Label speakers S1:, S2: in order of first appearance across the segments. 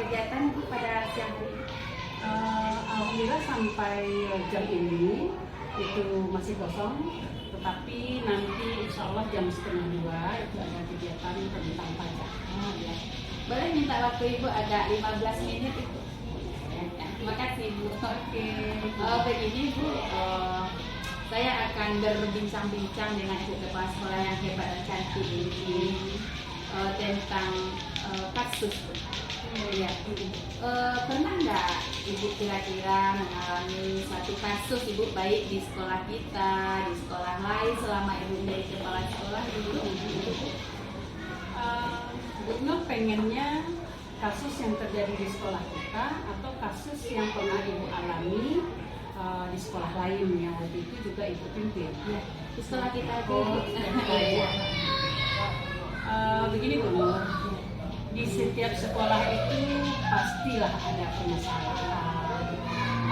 S1: kegiatan Bu pada siang hari ini?
S2: Alhamdulillah sampai jam ini itu masih kosong, tetapi nanti insya Allah jam 1:30 itu ada kegiatan tentang pajak.
S1: Oh ya. Boleh minta waktu Ibu ada 15 menit itu? Ya, terima kasih Bu.
S2: Oke.
S1: Begini Bu, saya akan berbincang-bincang dengan Ibu Kepala Sekolah yang hebat dan cantik ini tentang kasus. Ya. Pernah nggak Ibu kira-kira mengalami satu kasus Ibu baik di sekolah kita, di sekolah lain selama Ibu menjadi kepala sekolah Ibu?
S2: Bu Nur pengennya kasus yang terjadi di sekolah kita atau kasus yang pernah Ibu alami di sekolah lain yang waktu itu juga Ibu pimpin.
S1: Ya, di sekolah kita aja.
S2: Begini Bu Nur, di setiap sekolah itu pastilah ada permasalahan,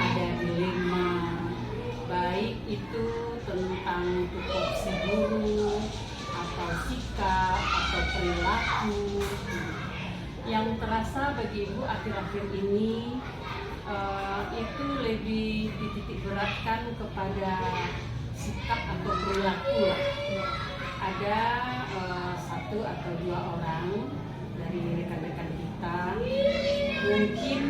S2: ada dilema, baik itu tentang tupoksi guru, atau sikap, atau perilaku. Yang terasa bagi Ibu akhir-akhir ini itu lebih dititik beratkan kepada sikap atau perilaku lah. Ada satu atau dua orang dari rekan-rekan kita, mungkin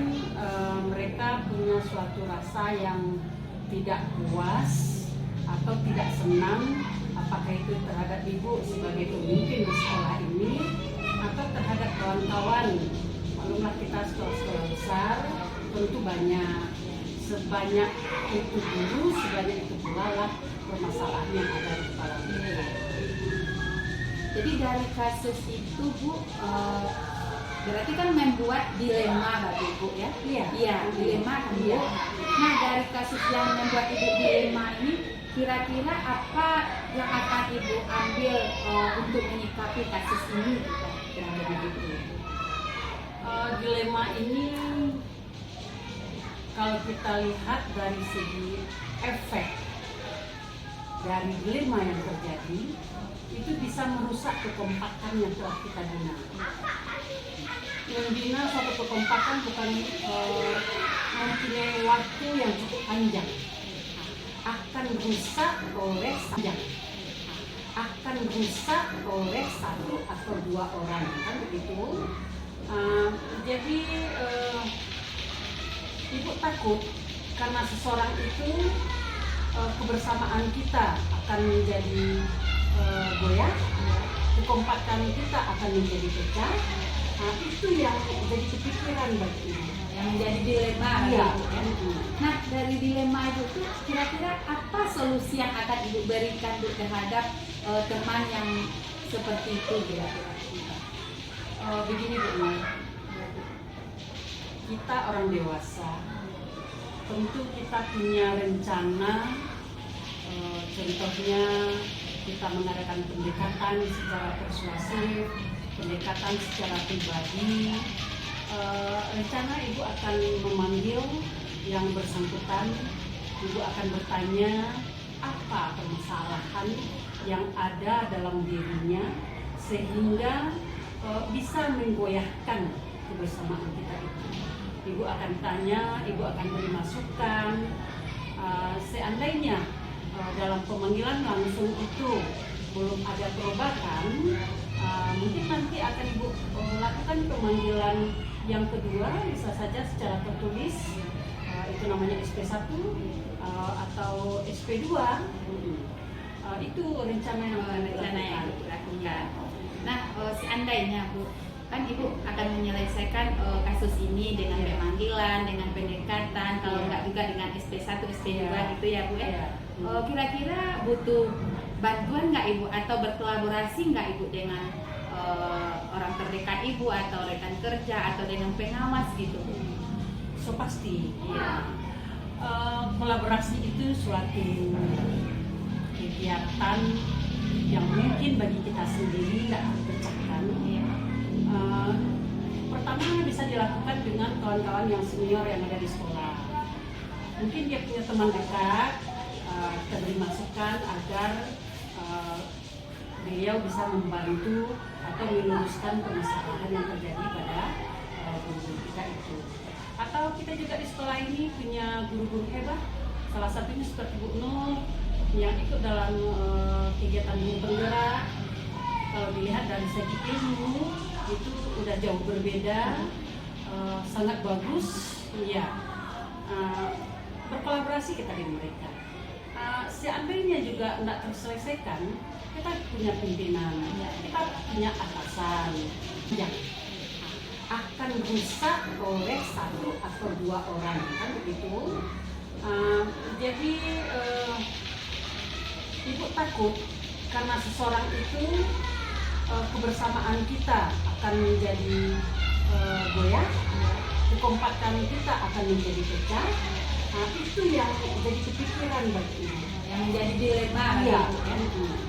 S2: mereka punya suatu rasa yang tidak puas atau tidak senang, apakah itu terhadap Ibu sebagai pemimpin di sekolah ini atau terhadap kawan-kawan. Maklumlah kita sekolah-sekolah besar tentu banyak, sebanyak itu guru, sebanyak itu pula lah permasalahan yang ada di kepala kita.
S1: Jadi dari kasus itu Bu, berarti kan membuat dilema bagi Ibu ya? Iya, dilema kan ya. Nah dari kasus yang membuat Ibu dilema ini, kira-kira apa yang akan Ibu ambil untuk menyikapi kasus ini?
S2: Dilema ini kalau kita lihat dari segi efek dari dilema yang terjadi, itu bisa merusak kekompakan yang telah kita bina. Membina suatu kekompakan bukan mempunyai waktu yang cukup panjang, akan rusak oleh satu atau dua orang, kan begitu. Jadi Ibu takut karena seseorang itu kebersamaan kita akan menjadi goyah, kekompakan kita akan menjadi pecah. Itu yang jadi kepikiran bagi Ibu,
S1: yang menjadi dilema.
S2: Iya.
S1: Nah dari dilema itu kira-kira apa solusi yang akan Ibu berikan terhadap teman yang seperti itu kira-kira?
S2: Begini Bu Nur, kita orang dewasa, tentu kita punya rencana. Contohnya kita mengadakan pendekatan secara persuasif, pendekatan secara pribadi. Rencana Ibu akan memanggil yang bersangkutan, Ibu akan bertanya apa permasalahan yang ada dalam dirinya sehingga bisa menggoyahkan kebersamaan kita itu. Ibu akan tanya, Ibu akan beri masukan. Seandainya dalam pemanggilan langsung itu belum ada perubahan, mungkin nanti akan Ibu lakukan pemanggilan yang kedua, bisa saja secara tertulis, itu namanya SP1 atau SP2. Itu rencana yang
S1: dilakukan. Nah, seandainya Bu, kan Ibu akan menyelesaikan kasus ini dengan pemanggilan, dengan pendekatan, kalau enggak juga dengan SP1, SP2 gitu ya Bu ya. Kira-kira butuh bantuan nggak Ibu atau berkolaborasi nggak Ibu dengan orang terdekat Ibu atau rekan kerja atau dengan pengawas gitu?
S2: So pasti, ya. Kolaborasi itu suatu kegiatan yang mungkin bagi kita sendiri tidak terpecahkan. Pertama bisa dilakukan dengan kawan-kawan yang senior yang ada di sekolah. Mungkin dia punya teman dekat, kita beri masukan agar beliau bisa membantu atau meluruskan permasalahan yang terjadi pada guru kita itu. Atau kita juga di sekolah ini punya guru-guru hebat. Salah satunya seperti Bu Nur yang ikut dalam kegiatan guru penggerak. Kalau dilihat dari segi ilmu itu udah jauh berbeda, sangat bagus. Ya, berkolaborasi kita dengan mereka. Seandainya juga tidak terselesaikan, kita punya pimpinan, kita punya atasan yang akan rusak oleh satu atau dua orang, kan begitu. Jadi ibu takut karena seseorang itu kebersamaan kita akan menjadi goyah, kekompakan kita akan menjadi pecah. Itu yang jadi kepikiran bagi ibu,
S1: yang menjadi dilema.
S2: Iya.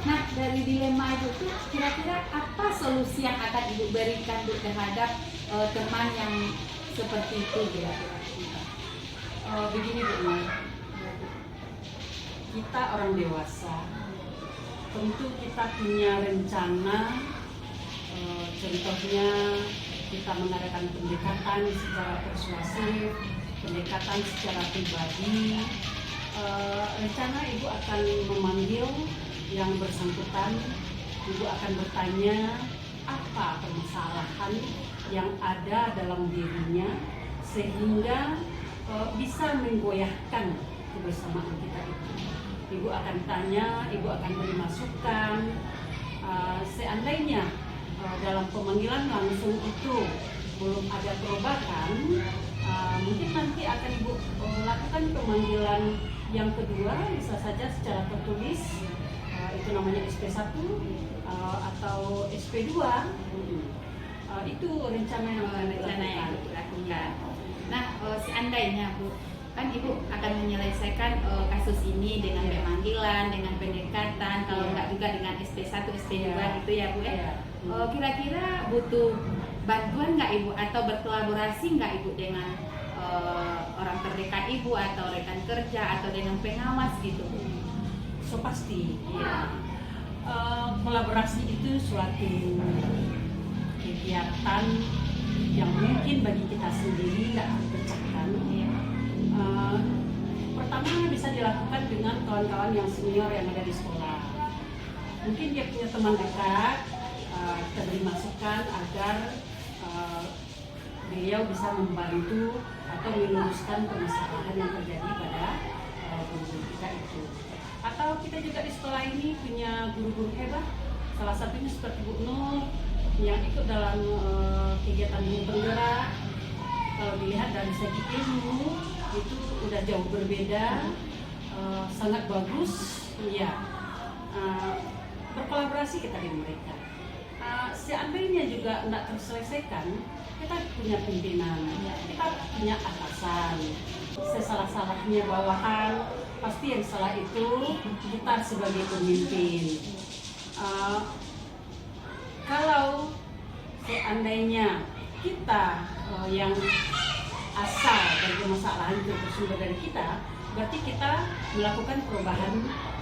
S1: Nah, dari dilema itu tuh kira-kira apa solusi yang akan ibu berikan Bu terhadap teman yang seperti itu kira-kira?
S2: Begini Bu Nur, kita orang dewasa tentu kita punya rencana, contohnya kita mengadakan pendekatan secara persuasif, pendekatan secara pribadi. Rencana ibu akan memanggil yang bersangkutan, ibu akan bertanya apa permasalahan yang ada dalam dirinya sehingga bisa menggoyahkan kebersamaan kita itu. Ibu akan tanya, ibu akan beri masukan. Seandainya dalam pemanggilan langsung itu belum ada perubahan, mungkin nanti akan ibu lakukan pemanggilan yang kedua, bisa saja secara tertulis, itu namanya SP1 atau SP2. Itu rencana yang
S1: ibu lakukan. Nah, seandainya Bu, kan ibu akan menyelesaikan kasus ini dengan pemanggilan, dengan pendekatan, kalau enggak juga dengan SP1, SP2 gitu ya Bu ya. Kira-kira butuh bantuan nggak ibu atau berkolaborasi nggak ibu dengan orang terdekat ibu atau rekan kerja atau dengan pengawas gitu?
S2: So pasti ya. Kolaborasi itu suatu kegiatan yang mungkin bagi kita sendiri nggak terpecahkan. Pertama bisa dilakukan dengan kawan-kawan yang senior yang ada di sekolah. Mungkin dia punya teman dekat, kita beri masukan agar beliau bisa membantu atau meluruskan permasalahan yang terjadi pada guru kita itu. Atau kita juga di sekolah ini punya guru-guru hebat. Salah satunya seperti Bu Nur yang ikut dalam kegiatan guru penggerak. Kalau dilihat dari segi ilmu itu udah jauh berbeda, sangat bagus. Ya, berkolaborasi kita dengan mereka. Seandainya juga tidak terselesaikan, kita punya pimpinan, kita punya atasan. Sesalah-salahnya bawahan, pasti yang salah itu kita sebagai pemimpin. Kalau seandainya kita yang asal dari permasalahan itu bersumber dari kita, berarti kita melakukan perubahan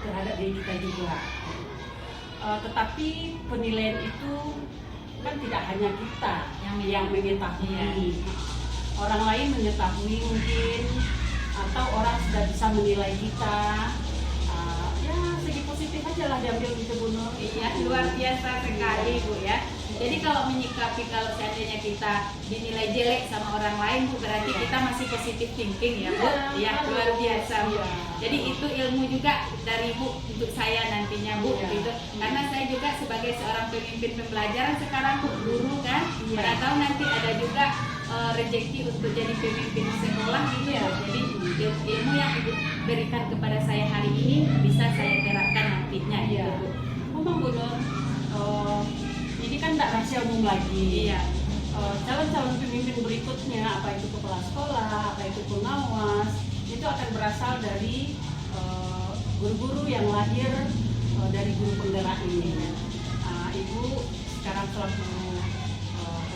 S2: terhadap diri kita juga. Tetapi penilaian itu kan tidak hanya kita yang mengetahui, orang lain mengetahui mungkin, atau orang sudah bisa menilai kita. Ya segi positif aja lah diambil gitu Bu Nur.
S1: Iya, luar biasa sekali Bu ya. Jadi kalau menyikapi kalau seandainya kita dinilai jelek sama orang lain Bu, berarti kita masih positif thinking ya Bu. Iya, luar biasa Bu. Jadi itu ilmu juga dari Bu untuk saya nantinya Bu gitu. Karena saya juga sebagai seorang pemimpin pembelajaran sekarang Bu, guru kan. Pada tahu nanti ada juga rezeki untuk jadi pemimpin sekolah gitu ya. Jadi ilmu yang Ibu berikan kepada saya hari ini bisa saya terapkan nantinya gitu Bu.
S2: Memang Bu Nur, ini kan tidak rahasia umum lagi. Calon-calon pemimpin berikutnya, apa itu kepala sekolah, apa itu pengawas, itu akan berasal dari guru-guru yang lahir dari guru penggerak ini. Ibu sekarang selaku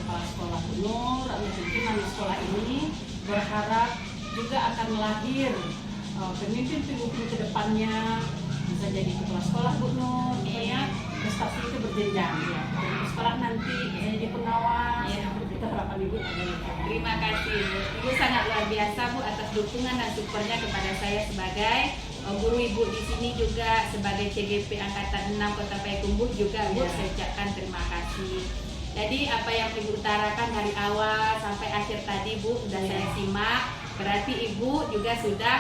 S2: kepala sekolah Bu Nur atau pimpinan sekolah ini berharap juga akan lahir pemimpin-pemimpin ke depannya, bisa jadi kepala sekolah Bu Nur, prestasi itu berjenjang ya. Dari sekolah nanti bisa jadi pengawas, itu harapan Ibu adalah
S1: terima kasih Bu. Ibu sangat luar biasa Bu atas dukungan dan supportnya kepada saya sebagai guru Ibu di sini, juga sebagai CGP Angkatan 6 Kota Payakumbuh juga Bu, saya ucapkan terima kasih. Jadi apa yang Ibu utarakan dari awal sampai akhir tadi Bu sudah saya simak, berarti Ibu juga sudah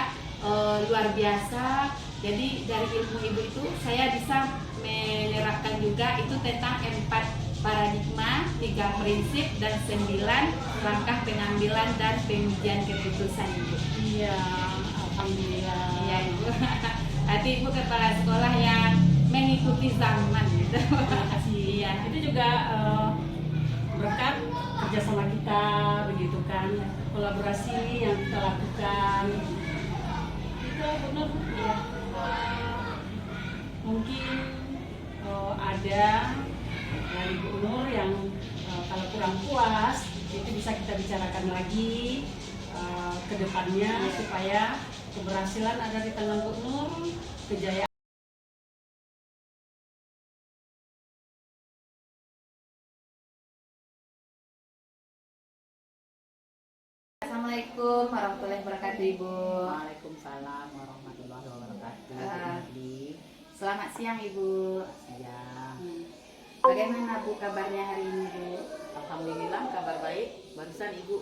S1: luar biasa. Jadi dari ilmu Ibu itu saya bisa menerapkan juga itu tentang 4 paradigma, 3 prinsip, dan 9 langkah pengambilan dan pengujian keputusan Ibu.
S2: Iya, alhamdulillah.
S1: Iya Ibu. Hati Ibu kepala sekolah yang mengikuti zaman gitu.
S2: Terima kasih.
S1: Iya.
S2: Itu juga berkat kerjasama kita, begitu kan, kolaborasi yang kita lakukan. Itu benar ya. Mungkin ada dari Bu Nur yang kalau kurang puas itu bisa kita bicarakan lagi ke depannya supaya keberhasilan ada di tangan Bu Nur, kejayaan.
S1: Assalamualaikum warahmatullahi wabarakatuh Ibu.
S3: Waalaikumsalam warahmatullahi wabarakatuh.
S1: Selamat siang Ibu.
S3: Siang.
S1: Bagaimana Bu kabarnya hari ini Bu?
S3: Alhamdulillah kabar baik. Barusan Ibu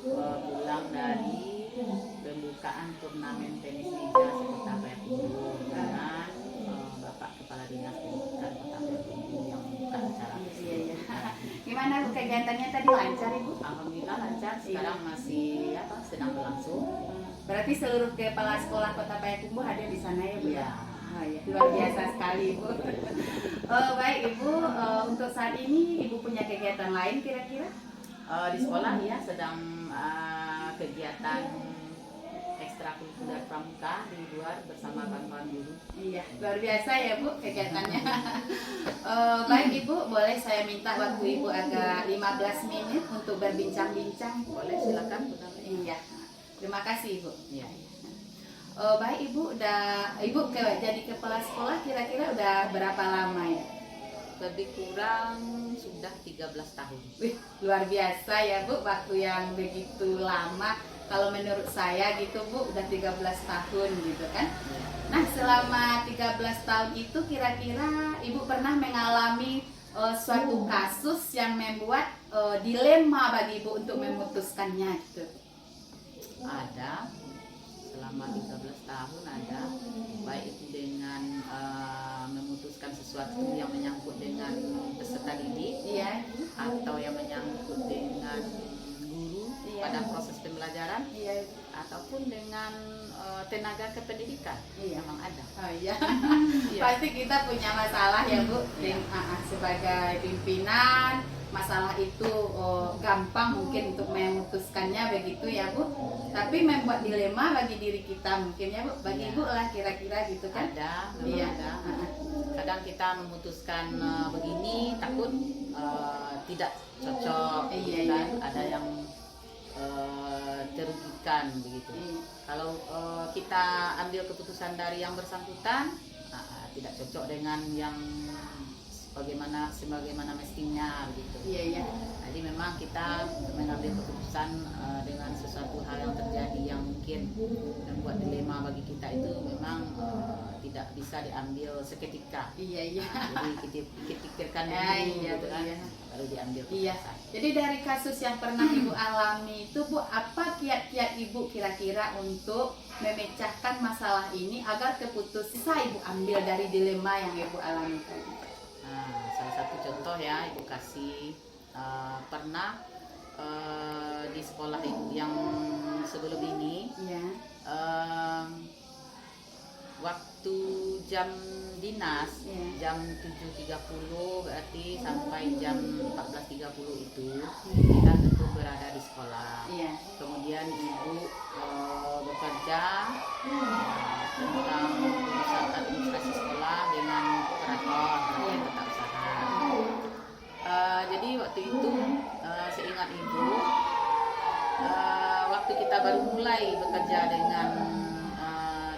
S3: pulang dari pembukaan turnamen tenis meja Kota Payakumbuh dengan Bapak Kepala Dinas Pendidikan Kota Payakumbuh yang membuka acara tersebut.
S1: Iya. Gimana Bu kegiatannya tadi, lancar Ibu?
S3: Alhamdulillah lancar. Sekarang masih sedang berlangsung.
S1: Berarti seluruh kepala sekolah Kota Payakumbuh ada di sana ya Bu?
S3: Iya.
S1: Oh, ya. Luar biasa sekali Ibu. Baik Ibu, untuk saat ini Ibu punya kegiatan lain kira-kira?
S3: Di sekolah ya sedang kegiatan ekstrakurikuler pramuka di luar bersama kawan-kawan guru.
S1: Iya, luar biasa ya Bu kegiatannya. Baik Ibu, boleh saya minta waktu Ibu agak 15 menit untuk berbincang-bincang?
S3: Boleh, silakan.
S1: Iya, terima kasih Ibu.
S3: Iya.
S1: Baik Ibu, Ibu jadi kepala sekolah kira-kira udah berapa lama ya?
S3: Lebih kurang sudah 13 tahun.
S1: Wih, luar biasa ya Bu, waktu yang begitu lama. Kalau menurut saya gitu Bu, udah 13 tahun gitu kan. Nah, selama 13 tahun itu kira-kira Ibu pernah mengalami suatu kasus yang membuat dilema bagi Ibu untuk memutuskannya gitu?
S3: Ada, selama 13 tahun ada, baik itu dengan memutuskan sesuatu yang menyangkut dengan peserta didik,
S1: Iya.
S3: atau yang menyangkut dengan guru pada proses pembelajaran,
S1: Iya.
S3: ataupun dengan tenaga kependidikan.
S1: Iya.
S3: Memang ada.
S1: Oh iya.
S3: Iya.
S1: Pasti kita punya masalah ya Bu. Sebagai pimpinan, masalah itu gampang mungkin untuk memutuskannya begitu ya Bu. Tapi membuat dilema bagi diri kita mungkin ya Bu. Bagi
S3: Iya.
S1: Ibu lah kira-kira gitu kan.
S3: Ada, memang
S1: Iya.
S3: ada. Kadang kita memutuskan begini, takut tidak cocok,
S1: Iya,
S3: kan?
S1: iya.
S3: Ada yang terugikan begitu.
S1: Iya.
S3: Kalau kita ambil keputusan dari yang bersangkutan, tidak cocok dengan yang sebagaimana mestinya begitu.
S1: Iya, iya.
S3: Jadi memang kita mengambil keputusan dengan sesuatu hal yang terjadi yang mungkin membuat dilema bagi kita itu memang tidak bisa diambil seketika.
S1: Iya, iya.
S3: Jadi kita pikirkan dulu,
S1: Iya,
S3: gitu kan,
S1: iya.
S3: baru diambil
S1: Iya.
S3: keputusan.
S1: Jadi dari kasus yang pernah Ibu alami itu Bu, apa kiat-kiat Ibu kira-kira untuk memecahkan masalah ini agar keputusan Ibu ambil dari dilema yang Ibu alami tadi?
S3: Nah, salah satu contoh ya Ibu kasih, pernah di sekolah yang sebelum ini,
S1: Iya.
S3: waktu jam dinas,
S1: Iya.
S3: jam 7.30 berarti sampai jam 14.30 itu kita tentu berada di sekolah.
S1: Iya.
S3: Kemudian Ibu bekerja tentang urusan administrasi sekolah dengan operator dan tata usaha. Jadi waktu itu seingat Ibu, waktu kita baru mulai bekerja dengan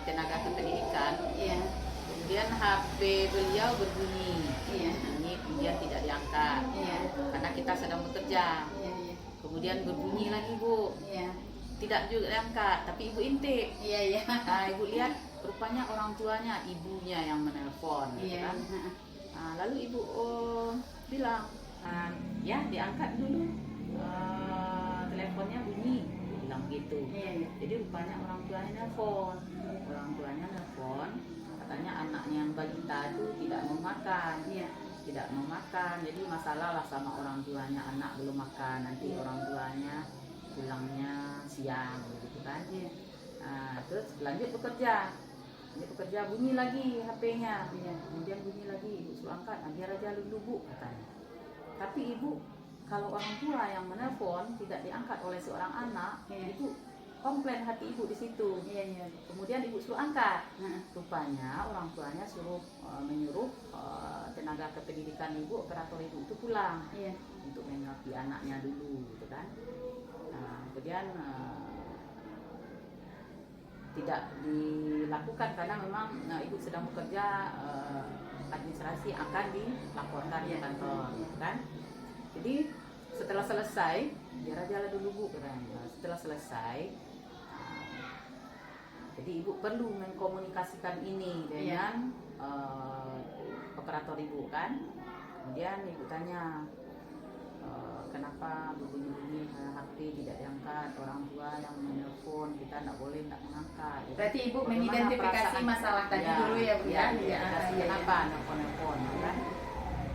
S3: tenaga kependidikan,
S1: Iya.
S3: kemudian HP beliau berbunyi,
S1: Iya.
S3: kemudian tidak diangkat
S1: Iya.
S3: karena kita sedang bekerja.
S1: Iya. Iya.
S3: kemudian berbunyi lagi Bu,
S1: Iya.
S3: tidak juga diangkat, tapi ibu intip.
S1: Iya.
S3: Nah, ibu lihat rupanya orang tuanya, ibunya yang menelpon, gitu
S1: Iya.
S3: kan. Nah, lalu ibu bilang, ya diangkat dulu, teleponnya bunyi, bilang gitu.
S1: Iya.
S3: Jadi rupanya orang tuanya nelpon, katanya anaknya yang balita itu tidak mau makan,
S1: Iya.
S3: tidak mau makan. Jadi masalah lah sama orang tuanya, anak belum makan, nanti orang tuanya pulangnya siang, gitu kan.
S1: Iya.
S3: Nah, terus lanjut bekerja. Bunyi lagi HP-nya.
S1: Iya.
S3: Kemudian bunyi lagi, ibu suruh angkat, biar aja dulu Bu, katanya. Tapi ibu, kalau orang tua yang menelpon tidak diangkat oleh seorang anak,
S1: Iya.
S3: ibu komplain hati ibu di situ.
S1: Iya.
S3: Kemudian ibu suruh angkat.
S1: Nah.
S3: Rupanya orang tuanya menyuruh tenaga kependidikan ibu, operator ibu itu pulang
S1: Iya.
S3: untuk menyuapi anaknya dulu, gitu kan. Nah, kemudian tidak dilakukan karena memang ibu sedang bekerja, administrasi akan dilaporkan di kantor, kan. Jadi setelah selesai, biar aja lah dulu Bu, katanya. Setelah selesai, jadi ibu perlu mengkomunikasikan ini dengan operator ibu, kan. Kemudian ibu tanya, kenapa berbunyi-bunyi HP tidak diangkat, orang tua yang menelpon, kita tidak boleh tidak mengangkat.
S1: Berarti ibu
S3: Bagaimana
S1: mengidentifikasi
S3: perasaan-
S1: masalah tadi
S3: Ya,
S1: dulu ya Bu ya.
S3: identifikasi kenapa nelpon, kan.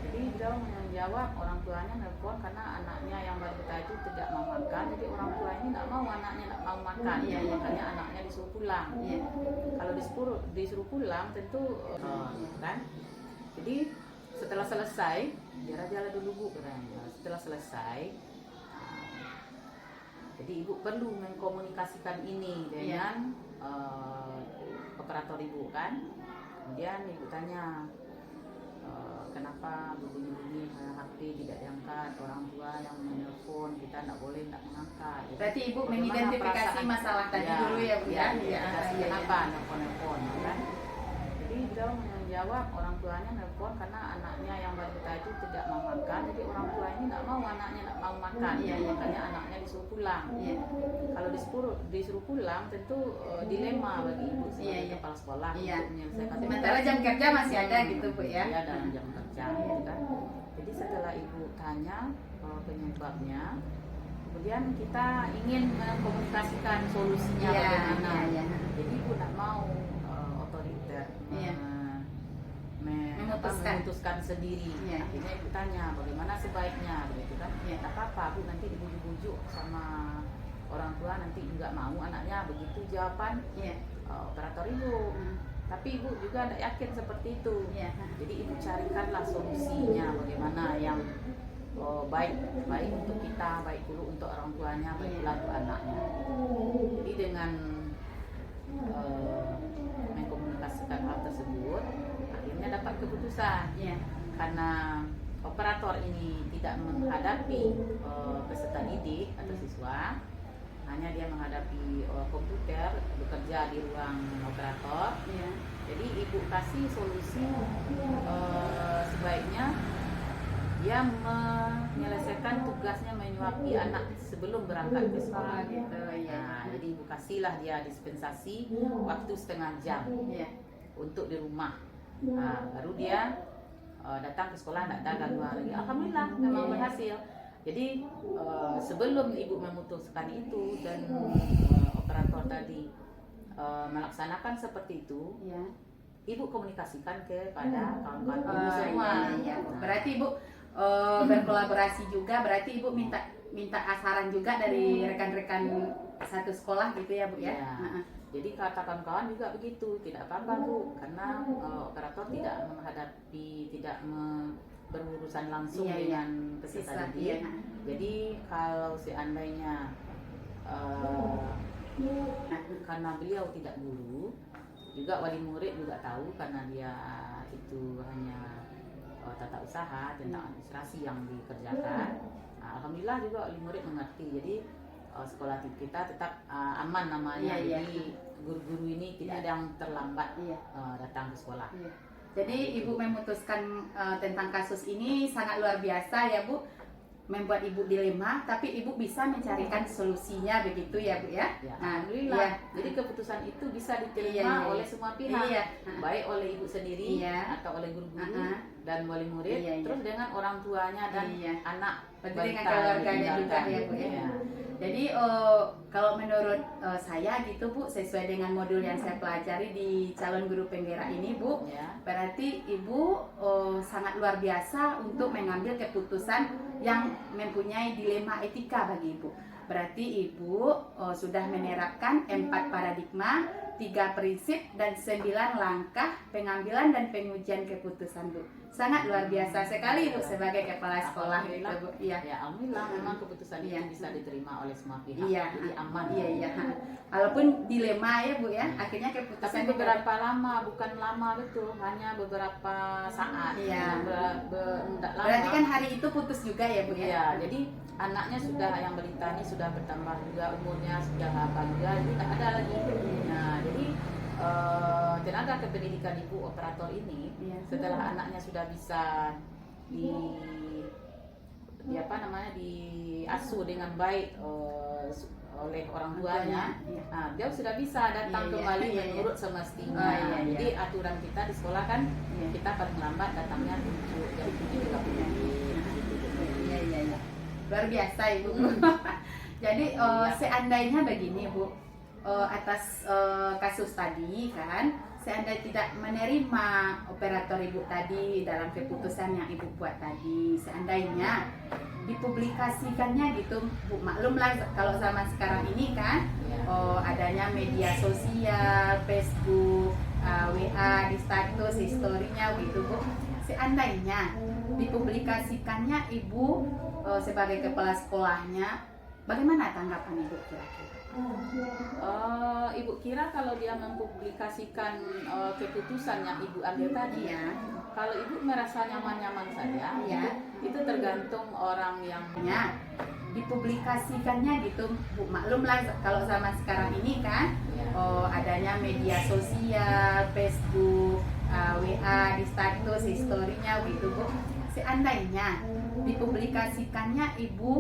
S3: Jadi beliau menjawab orang tuanya nelpon karena anaknya yang balita itu tidak mau makan, jadi orang tua ini tidak mau anaknya tidak mau makan,
S1: Iya.
S3: makanya anaknya disuruh pulang.
S1: Iya.
S3: Kalau disuruh pulang tentu kan. Jadi setelah selesai, biar aja lah dulu Bu, katanya. Setelah selesai, jadi ibu perlu mengkomunikasikan ini dengan operator ibu, kan. Kemudian ibu tanya, kenapa berbunyi-bunyi HP tidak diangkat, orang tua yang menelpon, kita tidak boleh tidak mengangkat.
S1: Berarti ibu
S3: Bagaimana
S1: mengidentifikasi
S3: perasaan-
S1: masalah tadi dulu ya Bu ya.
S3: identifikasi kenapa nelpon, kan. Jadi beliau menjawab orang tuanya nelpon karena anaknya yang balita itu tidak mau makan, jadi orang tua ini tidak mau anaknya tidak mau makan,
S1: Iya.
S3: makanya anaknya disuruh pulang.
S1: Iya.
S3: Kalau disuruh pulang tentu dilema bagi ibu sebagai
S1: Iya.
S3: kepala sekolah
S1: Iya.
S3: untuk menyelesaikan
S1: Sementara jam kerja masih ada gitu Bu ya.
S3: ya dalam jam kerja, gitu kan. Jadi setelah ibu tanya penyebabnya, kemudian kita ingin mengkomunikasikan solusinya
S1: Iya.
S3: bagaimana.
S1: Iya.
S3: Jadi ibu tidak mau otoriter
S1: Iya.
S3: memutuskan sendiri.
S1: Iya.
S3: Akhirnya ibu tanya bagaimana sebaiknya, begitu kan.
S1: Iya.
S3: Tak apa-apa Bu, nanti dibujuk-bujuk sama orang tua, nanti juga mau anaknya, begitu jawaban
S1: Iya.
S3: operator ibu. Tapi ibu juga tidak yakin seperti itu.
S1: Iya.
S3: Jadi ibu carikanlah solusinya bagaimana yang baik untuk kita, baik dulu untuk orang tuanya, baik pula untuk anaknya. Jadi dengan mengkomunikasikan hal tersebut, akhirnya dapat keputusan.
S1: Iya.
S3: Karena operator ini tidak menghadapi peserta didik atau siswa, hanya dia menghadapi komputer, bekerja di ruang operator.
S1: Iya.
S3: Jadi ibu kasih solusi sebaiknya dia menyelesaikan tugasnya menyuapi anak sebelum berangkat ke sekolah.
S1: Gitu ya.
S3: Nah, jadi ibu kasihlah dia dispensasi waktu setengah jam
S1: Iya.
S3: untuk di rumah. Nah, baru dia datang ke sekolah, tidak ada gangguan lagi. Alhamdulillah memang berhasil. Jadi sebelum ibu memutuskan itu dan operator tadi melaksanakan seperti itu,
S1: Iya.
S3: ibu komunikasikan kepada kawan-kawan ibu semua.
S1: Iya. Berarti ibu berkolaborasi juga. Berarti ibu minta saran juga dari rekan-rekan satu sekolah gitu ya Bu ya.
S3: Ya. Jadi kata kawan-kawan juga begitu, tidak apa-apa Bu, karena operator tidak berurusan langsung
S1: Iya, iya.
S3: dengan peserta
S1: Siswa,
S3: didik.
S1: iya.
S3: Jadi kalau seandainya karena beliau tidak guru, juga wali murid juga tahu karena dia itu hanya tata usaha tentang administrasi yang dikerjakan. Alhamdulillah juga wali murid mengerti. Jadi sekolah kita tetap aman namanya.
S1: Iya, iya.
S3: Jadi guru-guru ini tidak ada yang terlambat
S1: Iya.
S3: datang ke sekolah.
S1: Iya. Jadi ibu memutuskan tentang kasus ini sangat luar biasa ya Bu. membuat ibu dilema, tapi ibu bisa mencarikan solusinya begitu ya Bu ya.
S3: Ya,
S1: Nah,
S3: alhamdulillah.
S1: iya.
S3: Jadi keputusan itu bisa diterima
S1: Iya, iya.
S3: oleh semua pihak,
S1: Iya.
S3: baik oleh ibu sendiri
S1: Iya.
S3: atau oleh guru-guru dan wali murid,
S1: Iya, iya.
S3: terus dengan orang tuanya dan
S1: Iya.
S3: anak
S1: Berarti
S3: balita
S1: dengan keluarganya
S3: yang
S1: juga ya Bu
S3: ditinggalkan.
S1: ya.
S3: Iya.
S1: Jadi kalau menurut saya gitu Bu, sesuai dengan modul yang saya pelajari di calon guru penggerak ini Bu,
S3: Ya.
S1: berarti ibu sangat luar biasa untuk mengambil keputusan yang mempunyai dilema etika bagi ibu. Berarti ibu sudah menerapkan 4 paradigma, 3 prinsip dan 9 langkah pengambilan dan pengujian keputusan Bu. Sangat luar biasa sekali Bu sebagai kepala sekolah gitu Bu. Iya.
S3: Ya, alhamdulillah memang keputusan
S1: Iya.
S3: itu bisa diterima oleh semua pihak.
S1: Iya.
S3: Jadi aman.
S1: Iya iya. Walaupun dilema ya Bu ya, akhirnya
S3: Tapi
S1: keputusan
S3: beberapa lama, bukan lama betul, hanya beberapa saat.
S1: Iya.
S3: Enggak lama.
S1: Berarti kan hari itu putus juga ya Bu ya?
S3: Iya, jadi anaknya sudah yang balita ini sudah bertambah juga umurnya, sudah apa juga, jadi tak ada lagi. Nah, jadi tenaga kependidikan ibu operator ini
S1: Iya.
S3: setelah anaknya sudah bisa di apa namanya diasuh dengan baik oleh orang tuanya,
S1: Iya.
S3: nah, dia sudah bisa
S1: Iya,
S3: datang
S1: iya.
S3: kembali
S1: Iya, iya.
S3: menurut semestinya.
S1: Oh, iya, iya.
S3: Jadi aturan kita di sekolah kan
S1: Iya.
S3: kita paling lambat datangnya jam 7.30.
S1: Iya iya iya. Luar biasa Ibu. Jadi seandainya begini Bu, atas kasus tadi kan, seandainya tidak menerima operator Ibu tadi dalam keputusan yang Ibu buat tadi, seandainya dipublikasikannya gitu Bu, maklumlah kalau zaman sekarang ini kan adanya media sosial, Facebook, WA di status historinya gitu Bu. Seandainya dipublikasikannya Ibu sebagai kepala sekolahnya, bagaimana tanggapan Ibu kira-kira?
S3: Ibu kira kalau dia mempublikasikan keputusan yang ibu ambil tadi,
S1: Iya,
S3: kalau ibu merasa nyaman-nyaman saja,
S1: iya.
S3: itu tergantung orang yang
S1: Ya, dipublikasikannya gitu Bu, maklumlah kalau zaman sekarang ini kan adanya media sosial, Facebook, WA di status historinya gitu Bu. Seandainya dipublikasikannya Ibu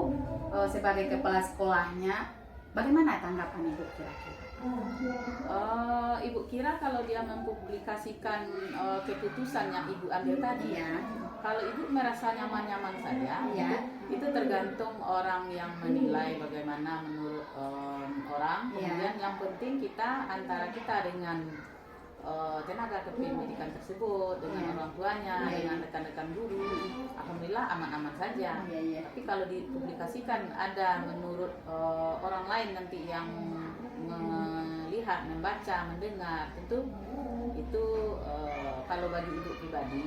S1: sebagai kepala sekolahnya, bagaimana tanggapan Ibu kira-kira?
S3: Ibu kira kalau dia mempublikasikan keputusan yang ibu ambil tadi,
S1: Iya,
S3: kalau ibu merasa nyaman-nyaman saja,
S1: iya.
S3: itu tergantung orang yang menilai bagaimana menurut orang.
S1: Iya.
S3: Kemudian yang penting kita antara kita dengan tenaga kependidikan tersebut, dengan
S1: Iya.
S3: orang tuanya,
S1: Iya.
S3: dengan rekan-rekan guru, alhamdulillah aman-aman saja.
S1: Iya, iya.
S3: Tapi kalau dipublikasikan ada menurut orang lain nanti yang melihat, membaca, mendengar, tentu itu kalau bagi ibu pribadi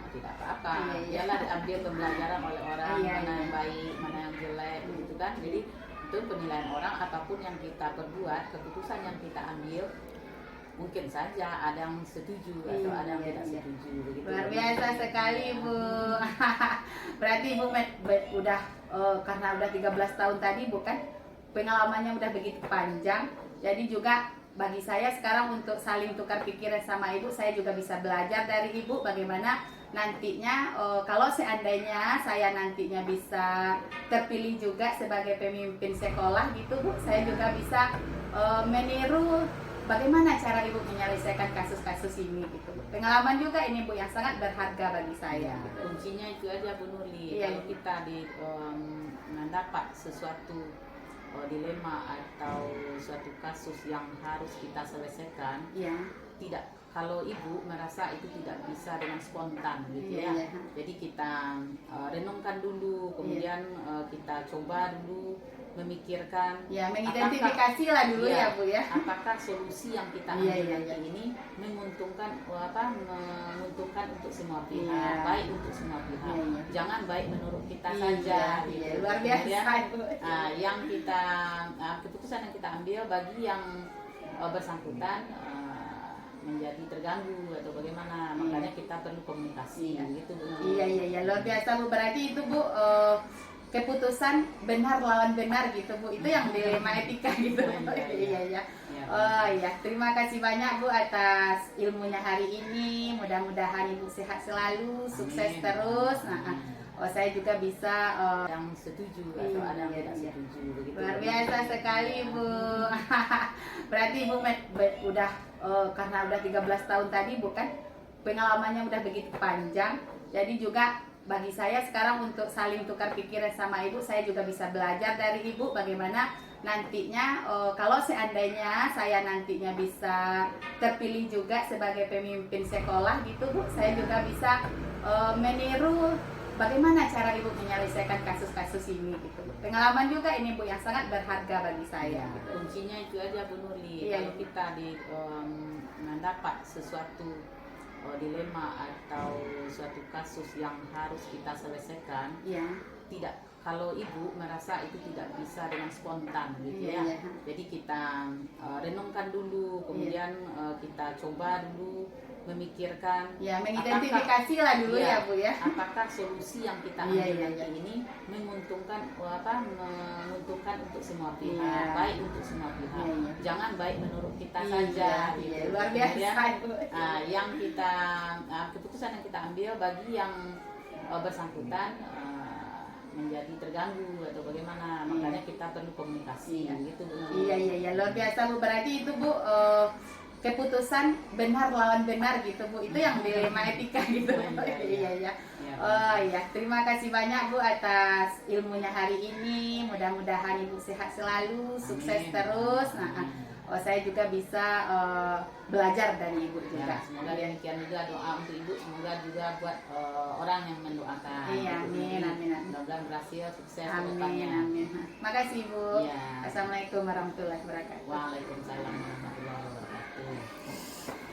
S3: tidak apa-apa.
S1: Iya, iya.
S3: Ialah diambil pembelajaran oleh orang,
S1: Iya,
S3: mana
S1: iya.
S3: yang baik, mana yang jelek, begitu kan. Jadi itu penilaian orang, apapun yang kita perbuat, keputusan yang kita ambil, mungkin saja ada yang setuju atau ada yang
S1: Iya,
S3: tidak
S1: iya.
S3: setuju begitu.
S1: Luar biasa sekali Bu. Berarti Ibu udah karena udah 13 tahun tadi Bu kan, pengalamannya udah begitu panjang. Jadi juga bagi saya sekarang untuk saling tukar pikiran sama Ibu, saya juga bisa belajar dari Ibu bagaimana nantinya kalau seandainya saya nantinya bisa terpilih juga sebagai pemimpin sekolah gitu Bu, saya juga bisa meniru bagaimana cara Ibu menyelesaikan kasus-kasus ini gitu Bu. Pengalaman juga ini Bu yang sangat berharga bagi saya gitu.
S3: Kuncinya itu aja Bu Nurli.
S1: Iya.
S3: Kalau kita mendapat sesuatu dilema atau suatu kasus yang harus kita selesaikan,
S1: Iya.
S3: tidak, kalau ibu merasa itu tidak bisa dengan spontan gitu
S1: Iya,
S3: ya.
S1: iya.
S3: Jadi kita renungkan dulu, kemudian kita coba dulu memikirkan
S1: Ya, mengidentifikasi lah dulu
S3: Iya.
S1: ya Bu ya.
S3: apakah solusi yang kita
S1: Iya,
S3: ambil
S1: iya,
S3: nanti
S1: iya.
S3: ini menguntungkan menguntungkan untuk semua pihak,
S1: Iya.
S3: baik untuk semua pihak.
S1: Iya, iya.
S3: Jangan baik menurut kita
S1: Iya,
S3: saja.
S1: iya,
S3: gitu.
S1: luar biasa
S3: Kemudian,
S1: Bu.
S3: yang kita keputusan yang kita ambil bagi yang bersangkutan menjadi terganggu atau bagaimana,
S1: Iya.
S3: makanya kita perlu komunikasi
S1: Iya.
S3: gitu Bu.
S1: Iya iya iya, luar biasa Bu. Berarti itu Bu keputusan benar lawan benar gitu Bu. Itu yang dilema etika gitu.
S3: Iya, iya.
S1: Iya iya.
S3: Ya,
S1: Oh iya, terima kasih banyak Bu atas ilmunya hari ini. Mudah-mudahan Ibu sehat selalu, sukses
S3: Amin.
S1: terus.
S3: Amin.
S1: saya juga bisa
S3: yang setuju atau ada yang tidak setuju begitu.
S1: luar biasa sekali Bu. Berarti Ibu udah karena udah 13 tahun tadi Bu kan pengalamannya udah begitu panjang. Jadi juga bagi saya sekarang untuk saling tukar pikiran sama Ibu, saya juga bisa belajar dari Ibu bagaimana nantinya kalau seandainya saya nantinya bisa terpilih juga sebagai pemimpin sekolah gitu Bu, saya juga bisa meniru bagaimana cara Ibu menyelesaikan kasus-kasus ini gitu. Pengalaman juga ini Bu yang sangat berharga bagi saya.
S3: Ya,
S1: Gitu.
S3: kuncinya itu aja Bu Nurli.
S1: Iya.
S3: Kalau kita mendapat sesuatu dilema atau suatu kasus yang harus kita selesaikan,
S1: Iya.
S3: tidak, kalau ibu merasa itu tidak bisa dengan spontan gitu
S1: Iya,
S3: ya.
S1: iya.
S3: Jadi kita renungkan dulu, kemudian kita coba dulu memikirkan,
S1: Ya, mengidentifikasi lah dulu ya Bu ya.
S3: apakah solusi yang kita
S1: Iya,
S3: ambil
S1: iya,
S3: nanti
S1: iya.
S3: ini menguntungkan menguntungkan untuk semua pihak,
S1: Iya.
S3: baik untuk semua pihak.
S1: Iya, iya.
S3: Jangan baik menurut kita
S1: Iya,
S3: saja
S1: iya,
S3: gitu.
S1: luar
S3: Kemudian,
S1: biasa Bu.
S3: yang kita keputusan yang kita ambil bagi yang bersangkutan menjadi terganggu atau bagaimana,
S1: Iya.
S3: makanya kita perlu komunikasi
S1: Iya.
S3: gitu Bu.
S1: Iya, luar biasa Bu. Berarti itu Bu keputusan benar lawan benar gitu Bu. Itu yang dilema etika gitu. Iya.
S3: Ya.
S1: Oh iya, terima kasih banyak Bu atas ilmunya hari ini. Mudah-mudahan Ibu sehat selalu, sukses
S3: Amin.
S1: terus. Nah,
S3: Amin.
S1: saya juga bisa belajar dari Ibu
S3: Ya,
S1: juga.
S3: semoga demikian juga doa untuk ibu, semoga juga buat orang yang mendoakan.
S1: Iya, amin, amin, amin.
S3: Mudah-mudahan berhasil, sukses ke
S1: Amin,
S3: depannya.
S1: amin. Makasih Bu.
S3: Iya.
S1: Assalamualaikum warahmatullahi wabarakatuh.
S3: Waalaikumsalam warahmatullahi wabarakatuh.